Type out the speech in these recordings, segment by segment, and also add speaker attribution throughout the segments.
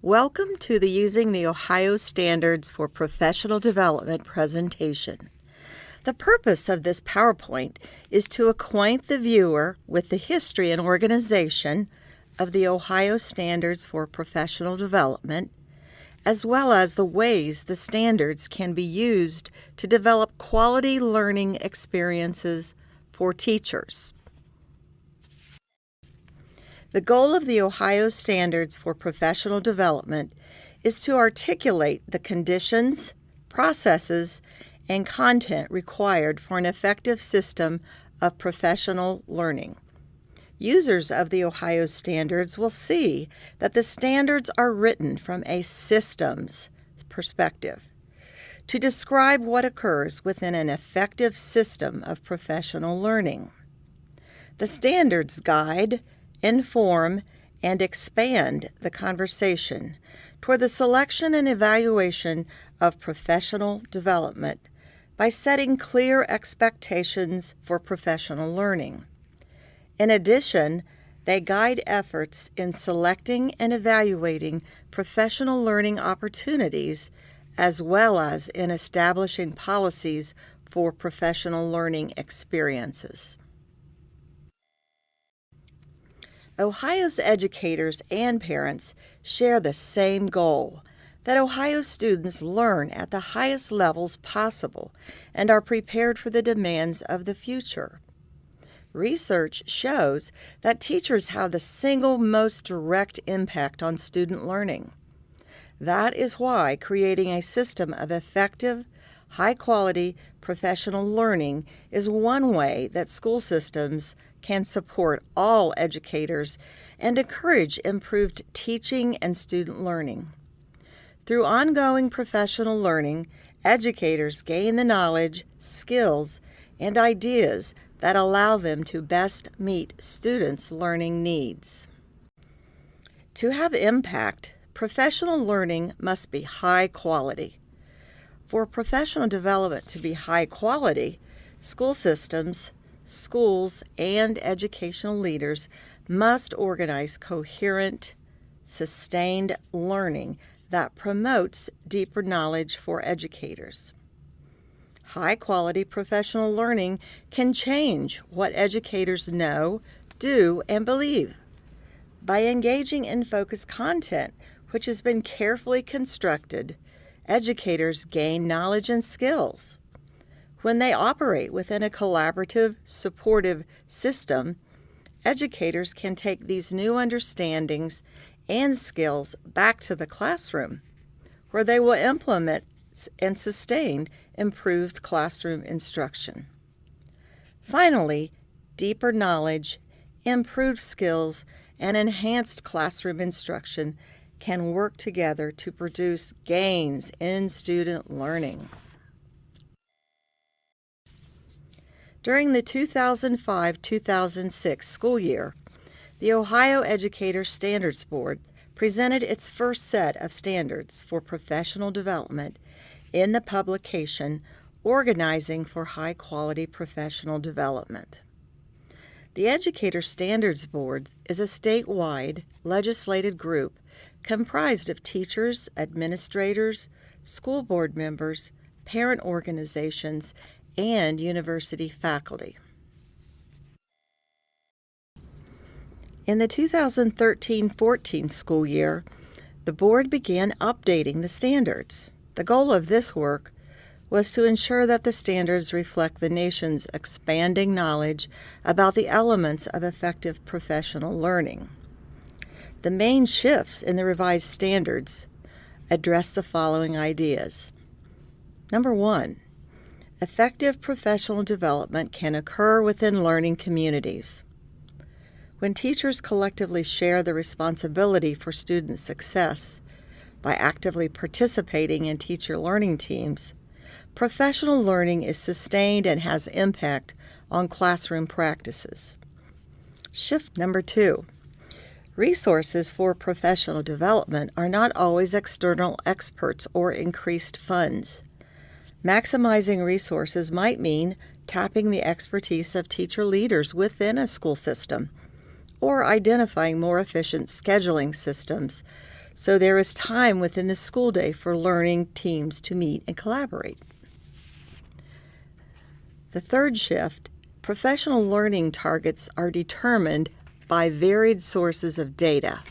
Speaker 1: Welcome to the Using the Ohio Standards for Professional Development presentation. The purpose of this PowerPoint is to acquaint the viewer with the history and organization of the Ohio Standards for Professional Development, as well as the ways the standards can be used to develop quality learning experiences for teachers. The goal of the Ohio Standards for Professional Development is to articulate the conditions, processes, and content required for an effective system of professional learning. Users of the Ohio Standards will see that the standards are written from a systems perspective to describe what occurs within an effective system of professional learning. The standards guide, inform, and expand the conversation toward the selection and evaluation of professional development by setting clear expectations for professional learning. In addition, they guide efforts in selecting and evaluating professional learning opportunities, as well as in establishing policies for professional learning experiences. Ohio's educators and parents share the same goal, that Ohio students learn at the highest levels possible and are prepared for the demands of the future. Research shows that teachers have the single most direct impact on student learning. That is why creating a system of effective, high-quality professional learning is one way that school systems can support all educators and encourage improved teaching and student learning. Through ongoing professional learning, educators gain the knowledge, skills, and ideas that allow them to best meet students' learning needs. To have impact, professional learning must be high quality. For professional development to be high quality, school systems, schools, and educational leaders must organize coherent, sustained learning that promotes deeper knowledge for educators. High-quality professional learning can change what educators know, do, and believe. By engaging in focused content, which has been carefully constructed, educators gain knowledge and skills. When they operate within a collaborative, supportive system, educators can take these new understandings and skills back to the classroom, where they will implement and sustain improved classroom instruction. Finally, deeper knowledge, improved skills, and enhanced classroom instruction can work together to produce gains in student learning. During the 2005-2006 school year, the Ohio Educators Standards Board presented its first set of standards for professional development in the publication Organizing for High-Quality Professional Development. The Educators Standards Board is a statewide legislated group comprised of teachers, administrators, school board members, parent organizations, and university faculty. In the 2013-14 school year, the board began updating the standards. The goal of this work was to ensure that the standards reflect the nation's expanding knowledge about the elements of effective professional learning. The main shifts in the revised standards address the following ideas. Number one, effective professional development can occur within learning communities. When teachers collectively share the responsibility for student success by actively participating in teacher learning teams, professional learning is sustained and has impact on classroom practices. Shift number two, resources for professional development are not always external experts or increased funds. Maximizing resources might mean tapping the expertise of teacher leaders within a school system, or identifying more efficient scheduling systems so there is time within the school day for learning teams to meet and collaborate. The third shift, professional learning targets are determined by varied sources of data,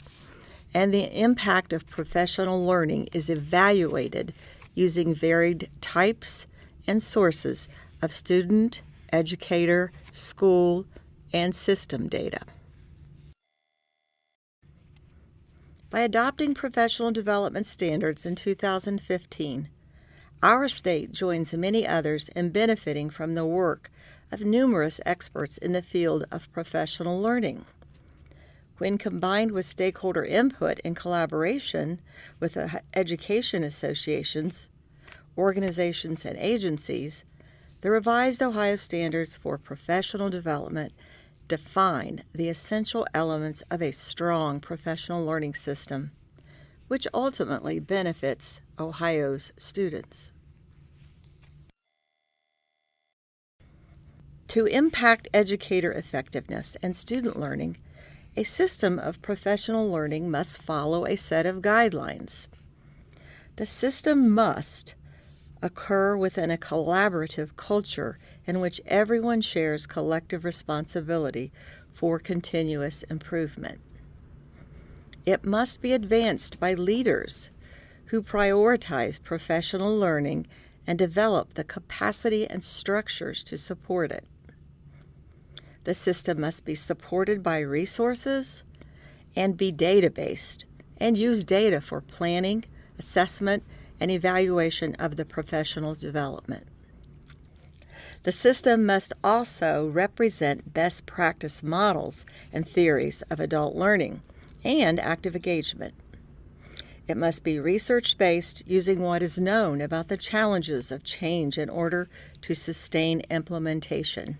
Speaker 1: and the impact of professional learning is evaluated using varied types and sources of student, educator, school, and system data. By adopting professional development standards in 2015, our state joins many others in benefiting from the work of numerous experts in the field of professional learning. When combined with stakeholder input and collaboration with the education associations, organizations, and agencies, the revised Ohio Standards for Professional Development define the essential elements of a strong professional learning system, which ultimately benefits Ohio's students. To impact educator effectiveness and student learning, a system of professional learning must follow a set of guidelines. The system must occur within a collaborative culture in which everyone shares collective responsibility for continuous improvement. It must be advanced by leaders who prioritize professional learning and develop the capacity and structures to support it. The system must be supported by resources and be data-based and use data for planning, assessment, and evaluation of the professional development. The system must also represent best practice models and theories of adult learning and active engagement. It must be research-based, using what is known about the challenges of change in order to sustain implementation.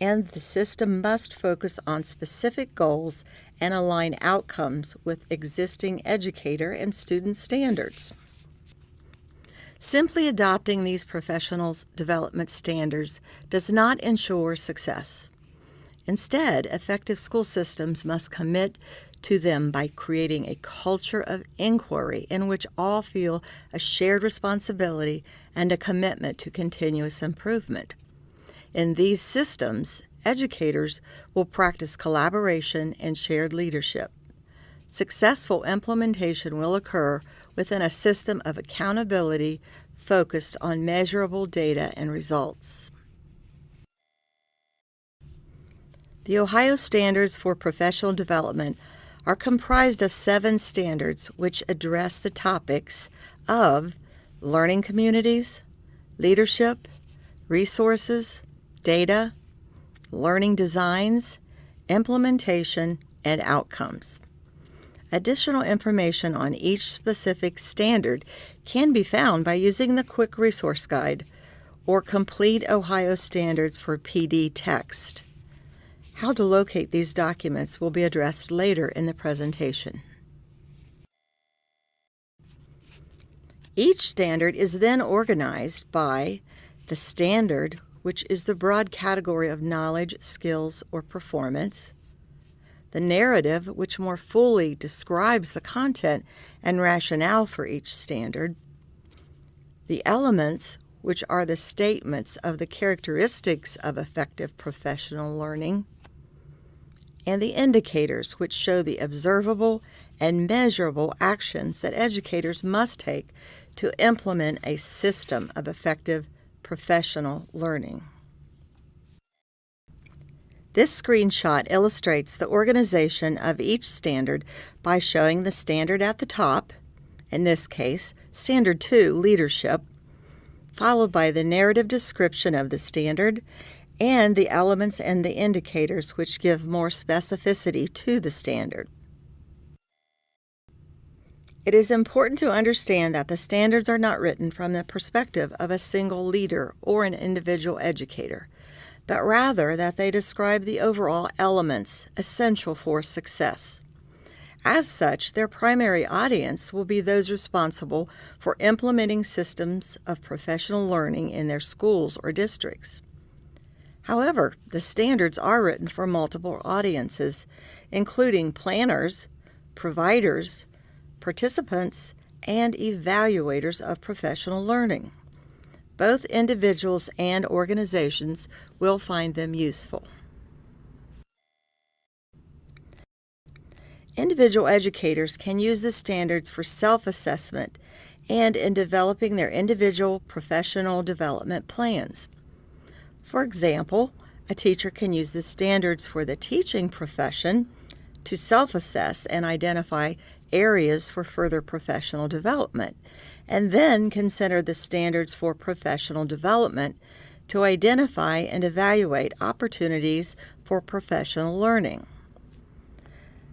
Speaker 1: And the system must focus on specific goals and align outcomes with existing educator and student standards. Simply adopting these professional development standards does not ensure success. Instead, effective school systems must commit to them by creating a culture of inquiry in which all feel a shared responsibility and a commitment to continuous improvement. In these systems, educators will practice collaboration and shared leadership. Successful implementation will occur within a system of accountability focused on measurable data and results. The Ohio Standards for Professional Development are comprised of 7 standards which address the topics of learning communities, leadership, resources, data, learning designs, implementation, and outcomes. Additional information on each specific standard can be found by using the Quick Resource Guide or Complete Ohio Standards for PD text. How to locate these documents will be addressed later in the presentation. Each standard is then organized by the standard, which is the broad category of knowledge, skills, or performance, the narrative, which more fully describes the content and rationale for each standard, the elements, which are the statements of the characteristics of effective professional learning, and the indicators, which show the observable and measurable actions that educators must take to implement a system of effective professional learning. This screenshot illustrates the organization of each standard by showing the standard at the top, in this case, Standard 2, Leadership, followed by the narrative description of the standard and the elements and the indicators which give more specificity to the standard. It is important to understand that the standards are not written from the perspective of a single leader or an individual educator, but rather that they describe the overall elements essential for success. As such, their primary audience will be those responsible for implementing systems of professional learning in their schools or districts. However, the standards are written for multiple audiences, including planners, providers, participants, and evaluators of professional learning. Both individuals and organizations will find them useful. Individual educators can use the standards for self-assessment and in developing their individual professional development plans. For example, a teacher can use the standards for the teaching profession to self-assess and identify areas for further professional development, and then consider the standards for professional development to identify and evaluate opportunities for professional learning.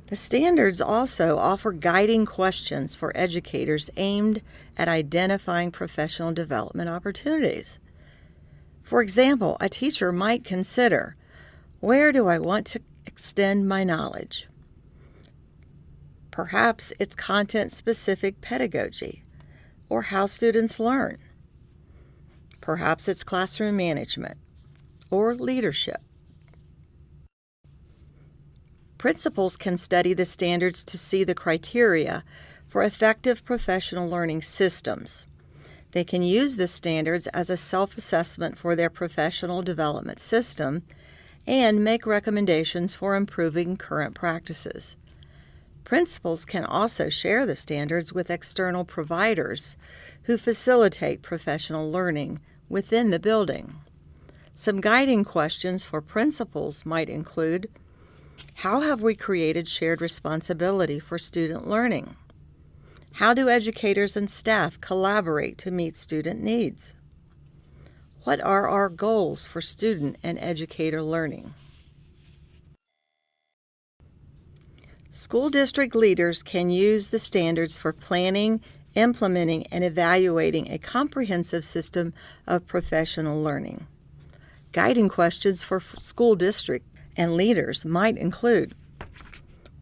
Speaker 1: The standards also offer guiding questions for educators aimed at identifying professional development opportunities. For example, a teacher might consider, where do I want to extend my knowledge? Perhaps it's content-specific pedagogy, or how students learn. Perhaps it's classroom management, or leadership. Principals can study the standards to see the criteria for effective professional learning systems. They can use the standards as a self-assessment for their professional development system and make recommendations for improving current practices. Principals can also share the standards with external providers who facilitate professional learning within the building. Some guiding questions for principals might include, how have we created shared responsibility for student learning? How do educators and staff collaborate to meet student needs? What are our goals for student and educator learning? School district leaders can use the standards for planning, implementing, and evaluating a comprehensive system of professional learning. Guiding questions for school district and leaders might include,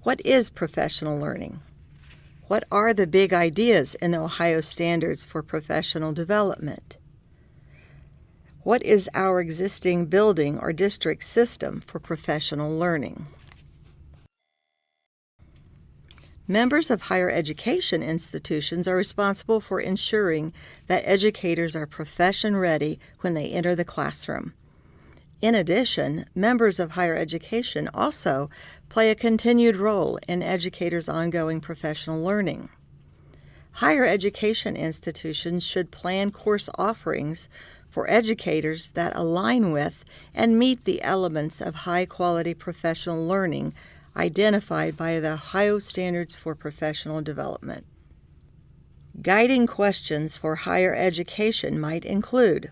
Speaker 1: what is professional learning? What are the big ideas in the Ohio Standards for Professional Development? What is our existing building or district system for professional learning? Members of higher education institutions are responsible for ensuring that educators are profession ready when they enter the classroom. In addition, members of higher education also play a continued role in educators' ongoing professional learning. Higher education institutions should plan course offerings for educators that align with and meet the elements of high-quality professional learning identified by the Ohio Standards for Professional Development. Guiding questions for higher education might include,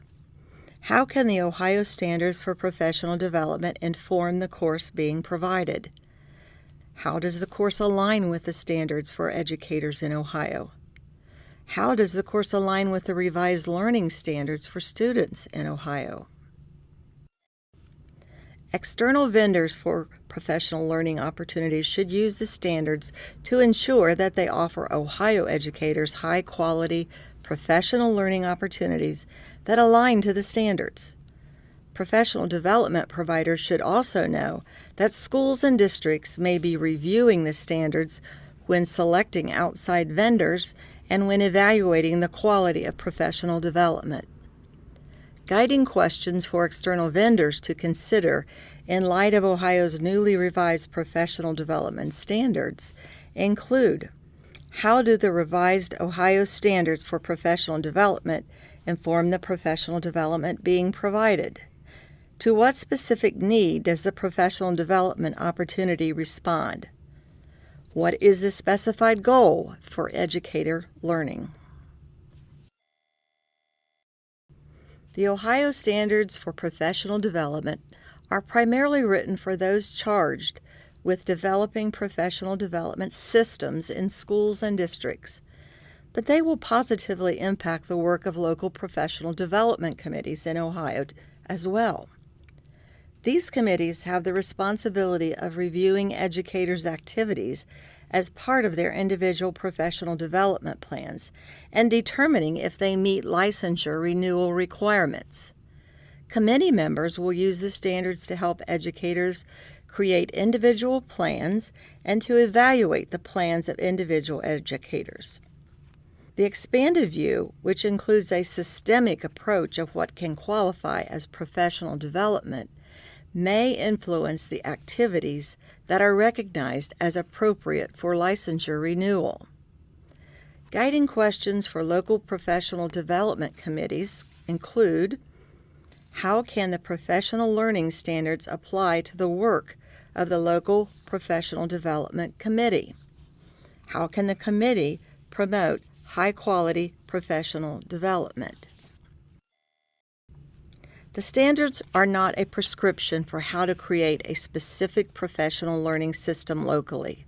Speaker 1: how can the Ohio Standards for Professional Development inform the course being provided? How does the course align with the standards for educators in Ohio? How does the course align with the revised learning standards for students in Ohio? External vendors for professional learning opportunities should use the standards to ensure that they offer Ohio educators high-quality professional learning opportunities that align to the standards. Professional development providers should also know that schools and districts may be reviewing the standards when selecting outside vendors and when evaluating the quality of professional development. Guiding questions for external vendors to consider in light of Ohio's newly revised professional development standards include, how do the revised Ohio Standards for Professional Development inform the professional development being provided? To what specific need does the professional development opportunity respond? What is the specified goal for educator learning? The Ohio Standards for Professional Development are primarily written for those charged with developing professional development systems in schools and districts, but they will positively impact the work of local professional development committees in Ohio as well. These committees have the responsibility of reviewing educators' activities as part of their individual professional development plans and determining if they meet licensure renewal requirements. Committee members will use the standards to help educators create individual plans, and to evaluate the plans of individual educators. The expanded view, which includes a systemic approach of what can qualify as professional development, may influence the activities that are recognized as appropriate for licensure renewal. Guiding questions for local professional development committees include: how can the professional learning standards apply to the work of the local professional development committee? How can the committee promote high-quality professional development? The standards are not a prescription for how to create a specific professional learning system locally.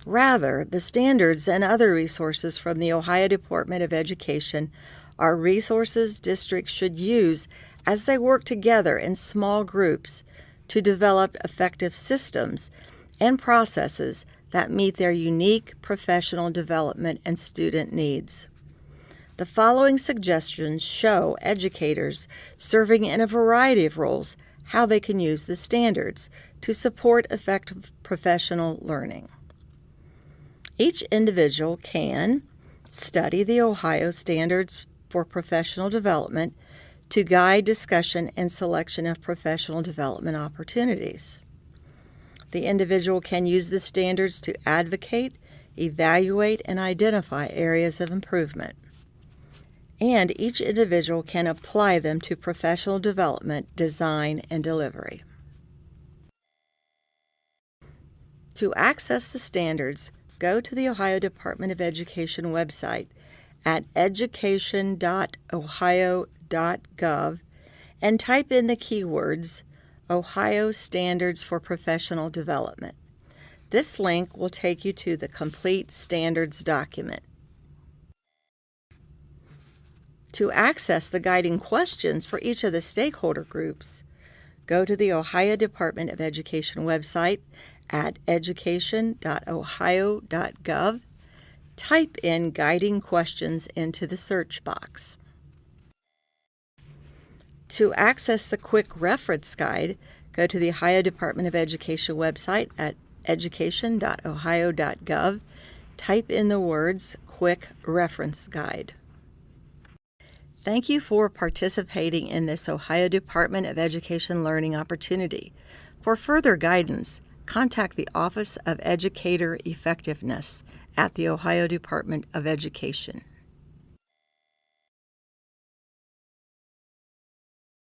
Speaker 1: Rather, the standards and other resources from the Ohio Department of Education are resources districts should use as they work together in small groups to develop effective systems and processes that meet their unique professional development and student needs. The following suggestions show educators serving in a variety of roles how they can use the standards to support effective professional learning. Each individual can study the Ohio Standards for Professional Development to guide discussion and selection of professional development opportunities. The individual can use the standards to advocate, evaluate, and identify areas of improvement. And each individual can apply them to professional development, design, and delivery. To access the standards, go to the Ohio Department of Education website at education.ohio.gov and type in the keywords Ohio Standards for Professional Development. This link will take you to the complete standards document. To access the guiding questions for each of the stakeholder groups, go to the Ohio Department of Education website at education.ohio.gov. Type in guiding questions into the search box. To access the quick reference guide, go to the Ohio Department of Education website at education.ohio.gov. Type in the words Quick Reference Guide. Thank you for participating in this Ohio Department of Education learning opportunity. For further guidance, contact the Office of Educator Effectiveness at the Ohio Department of Education.